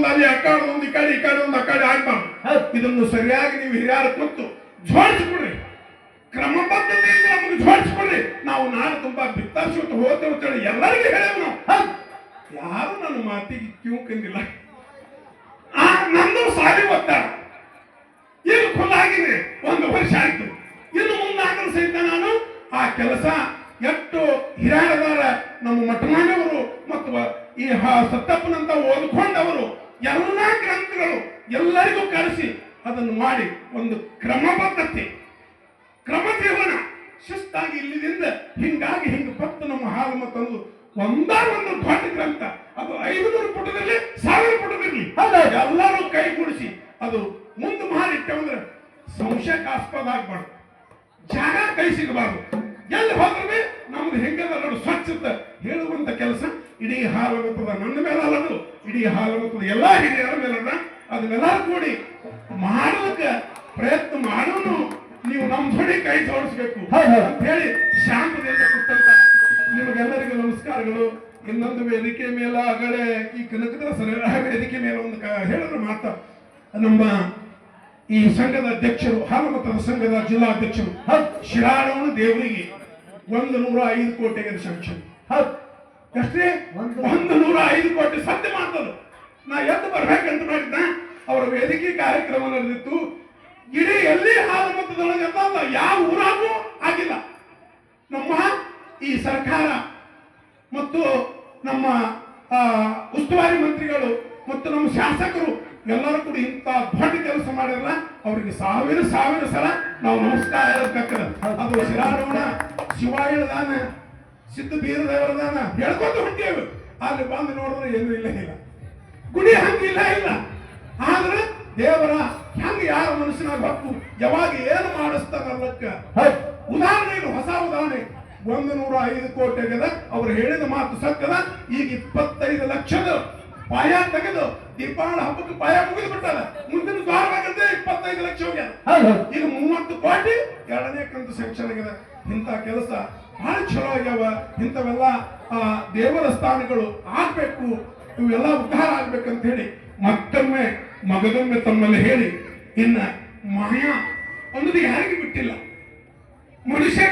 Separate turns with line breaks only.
ಅಲ್ಲಿ ಅಕ್ಕಾಡ ಒಂದು ಈ ಕಡೆ ಒಂದು ಆ ಕಡೆ ಆಗ್ಬಾರ್ದು. ಇದನ್ನು ಸರಿಯಾಗಿ ನೀವು ಹಿರಿಯರು ಕೂತು ಜೋಡಿಸ್ಕೊಡ್ರಿ, ಕ್ರಮಬದ್ಧತೆಯಿಂದ ನಮಗೆ ಜೋಡಿಸ್ಕೊಡ್ರಿ. ನಾವು ನಾಳೆ ತುಂಬಾ ಬಿತ್ತಾಶೋತ ಹೋಗ್ತೇವೆ ಅಂತೇಳಿ ಎಲ್ಲರಿಗೂ ಹೇಳೇವು ನಾವು. ಯಾರು ನನ್ನ ಮಾತಿಗೆ ಕ್ಯೂ ಕಂದಿಲ್ಲ. ನಂದು ಸಾರಿ ಒತ್ತಾರ ಈಗ ಖುಲ್ಲಾಗಿದೆ, 1 ವರ್ಷ ಆಯ್ತು. ಇನ್ನು ಮುಂದಾಗಲು ಸಹಿತ ನಾನು ಆ ಕೆಲಸ ಎಷ್ಟು ಹಿರಿಯರದಾರ ನಮ್ಮ ಮಠಮಾನವರು ಮತ್ತು ಈ ಸತ್ತಪ್ಪನಂತ ಓದ್ಕೊಂಡವರು ಎಲ್ಲ ಗ್ರಂಥಗಳು ಎಲ್ಲರಿಗೂ ಕರೆಸಿ ಅದನ್ನು ಮಾಡಿ ಒಂದು ಕ್ರಮ ಜೀವನ ಶಿಸ್ತಾಗಿ ಇಲ್ಲಿದಿಂದ ಹಿಂಗಾಗಿ ಪತ್ತು ನಮ್ಮ ಹಾಲು ಮತ್ತೊಂದು ಒಂದು ದೊಡ್ಡ ಗ್ರಂಥ. ಅದು 500 ಪುಟದಲ್ಲಿ 1000 ಪುಟದಿರಲಿ, ಎಲ್ಲರೂ ಕೈಗೂಡಿಸಿ ಅದು ಮುಂದೆ ಮಾಡಿಟ್ಟೆವಂದ್ರೆ ಸಂಶಯಕಾಸ್ಪದ ಆಗ್ಬಾರ್ದು, ಜಾಗ ಕೈ ಸಿಗಬಾರ್ದು. ಎಲ್ಲಿ ಹೋದ್ರೆ ನಮ್ದು ಹೆಂಗದ ಸ್ವಚ್ಛತೆ ಹೇಳುವಂತ ಕೆಲಸ ಇಡೀ ಹಾಲಮತದ ನನ್ನ ಮೇಲೆ ಅಲ್ಲದು, ಇಡೀ ಹಾಲಮತದ ಎಲ್ಲಾ ಹಿರಿಯರ ಮೇಲದ. ಅದನ್ನೆಲ್ಲ ಕೂಡಿ ಮಾಡೋದಕ್ಕೆ ಪ್ರಯತ್ನ ಮಾಡೋನು. ನೀವು ನಮ್ಮ ಜೋಡಿ ಕೈ ಜೋಡಿಸ್ಬೇಕು ಅಂತ ಹೇಳಿ ಶಾಂತದಿಂದ ಕೂತಂತ ನಿಮಗೆಲ್ಲರಿಗೂ ನಮಸ್ಕಾರಗಳು. ಇನ್ನೊಂದು ವೇದಿಕೆ ಮೇಲೆ ಆಗಲೇ ಈ ಕನಕದ ವೇದಿಕೆ ಮೇಲೆ ಒಂದು ಹೇಳಿದ್ರು ಮಾತಾ ನಮ್ಮ ಈ ಸಂಘದ ಅಧ್ಯಕ್ಷರು, ಹಾಲಮತದ ಸಂಘದ ಜಿಲ್ಲಾಧ್ಯಕ್ಷರು ಶಿರಾಳವನ ದೇವರಿಗೆ 105 ಕೋಟಿಗೆ ಸಂಕ್ಷನ್. ಅಷ್ಟೇ 105 ಕೋಟಿ ಸತ್ಯ ಮಾಡ್ತದ. ನಾ ಎದ್ದು ಬರ್ಬೇಕಂತ ಮಾಡಿದ್ದ. ಅವರ ವೇದಿಕೆ ಕಾರ್ಯಕ್ರಮ ನಡೆದಿತ್ತು. ಇಡೀ ಎಲ್ಲಿ ಹಾಲಮತದೊಳಗೆ ಅಲ್ಲ, ಯಾವ ಊರಾಗೂ ಆಗಿಲ್ಲ. ನಮ್ಮ ಈ ಸರ್ಕಾರ ಮತ್ತು ನಮ್ಮ ಉಸ್ತುವಾರಿ ಮಂತ್ರಿಗಳು ಮತ್ತು ನಮ್ಮ ಶಾಸಕರು ಎಲ್ಲರೂ ಕೂಡ ಇಂಥ ದೊಡ್ಡ ಕೆಲಸ ಮಾಡಿರಲ್ಲ. ಅವರಿಗೆ ಸಾವಿರ ಸಲ ನಾವು ನಮಸ್ಕಾರ ಹೇಳಬೇಕಾಗ್ತದೆ. ಅದು ಶಿರಾಡೋಣ, ಶಿವಾಯದಾನ, ಸಿದ್ಧ ಬೀರದೇವರದಾನ ಹೇಳ್ಕೊತ ಹೊಂಟೇವೆ. ಅಲ್ಲಿ ಬಂದು ನೋಡಿದ್ರೆ ಏನೂ ಇಲ್ಲ, ಗುಡಿ ಹಂಗಿಲ್ಲ. ಆದ್ರೆ ದೇವರ ಹೆಂಗ ಯಾರ ಮನುಷ್ಯನಾಗ ಹಕ್ಕು ಯಾವಾಗ ಏನು ಮಾಡಿಸ್ತಾರಲ್ಲಕ್ಕ ಉದಾಹರಣೆ ಇದು, ಹೊಸ ಉದಾಹರಣೆ. 105 ಕೋಟಿ ಆಗದ. ಅವ್ರು ಹೇಳಿದ ಮಾತು ಸತ್ಯದ. ಈಗ 25 ಲಕ್ಷದ ಪಾಯ ತೆಗೆದು ದೀಪಾವಳಿ ಹಬ್ಬಕ್ಕೆ ಪಾಯ ಮುಗಿದು ಬಿಟ್ಟಾರ. ಮುಂದಿನ ದ್ವಾರವಾಗಂತೆ 25 ಲಕ್ಷ ಹೋಗ್ಯಾರ. ಈಗ 30 ಕೋಟಿ 2ನೇ ಕಂತು ಸೆಕ್ಷನ್ ಆಗಿದೆ. ಇಂಥ ಕೆಲಸ ಬಹಳ ಚಲೋ ಆಗ್ಯಾವ. ಇಂಥವೆಲ್ಲ ದೇವರ ಸ್ಥಾನಗಳು ಆಗ್ಬೇಕು, ಇವೆಲ್ಲ ಉದ್ಧಾರ ಆಗ್ಬೇಕಂತ ಹೇಳಿ ಮತ್ತೊಮ್ಮೆ ಮಗದೊಮ್ಮೆ ತಮ್ಮಲ್ಲಿ ಹೇಳಿ, ಇನ್ನ ಮಾಯಾ ಅನ್ನೋದು ಯಾರಿಗೂ ಬಿಟ್ಟಿಲ್ಲ. ಮನುಷ್ಯ